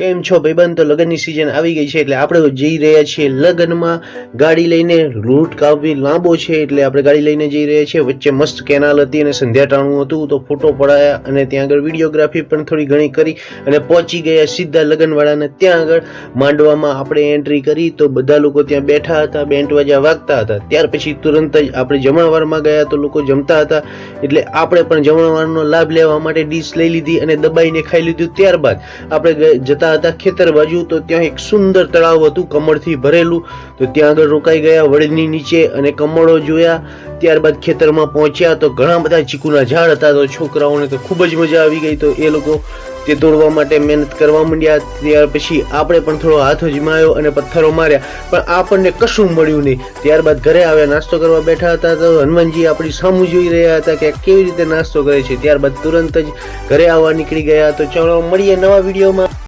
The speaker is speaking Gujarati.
કેમ છો ભાઈબંધ? તો લગ્નની સિઝન આવી ગઈ છે એટલે આપણે જઈ રહ્યા છીએ લગ્નમાં ગાડી લઈને. રૂટ કાફી લાંબો છે એટલે આપણે ગાડી લઈને જઈ રહ્યા છીએ. વચ્ચે મસ્ત કેનાલ હતી અને સંધ્યા ટાણું હતું તો ફોટો પડાયા અને ત્યાં આગળ વિડીયોગ્રાફી પણ થોડી ઘણી કરી અને પહોંચી ગયા સીધા લગ્નવાળાને ત્યાં આગળ માંડવામાં આપણે એન્ટ્રી કરી તો બધા લોકો ત્યાં બેઠા હતા, બેન્ટ વાજા વાગતા હતા. ત્યાર પછી તુરંત જ આપણે જમણવારમાં ગયા તો લોકો જમતા હતા એટલે આપણે પણ જમણવારનો લાભ લેવા માટે ડીશ લઈ લીધી અને દબાઈને ખાઈ લીધું. ત્યારબાદ આપણે જતા હતા ખેતર બાજુ તો ત્યાં એક સુંદર તળાવ હતું કમળથી ભરેલું તો ત્યાં આગળ રોકાઈ ગયા વડની નીચે અને કમળો જોયા. ત્યારબાદ ખેતરમાં પહોંચ્યા તો ઘણા બધા ચીકુના ઝાડ હતા તો છોકરાઓને તો ખૂબ જ મજા આવી ગઈ તો એ લોકો તે તોડવા માટે મહેનત કરવા માંડ્યા. ત્યાર પછી આપણે પણ થોડો હાથ અજમાયો અને પથ્થરો માર્યા પણ આપણને કશું મળ્યું નહીં. ત્યારબાદ ઘરે આવ્યા, નાસ્તો કરવા બેઠા હતા તો હનુમાનજી આપણી સામું જોઈ રહ્યા હતા કે કેવી રીતે નાસ્તો કરે છે. ત્યારબાદ તુરંત જ ઘરે આવવા નીકળી ગયા. તો ચાલો મળીએ નવા વિડીયોમાં.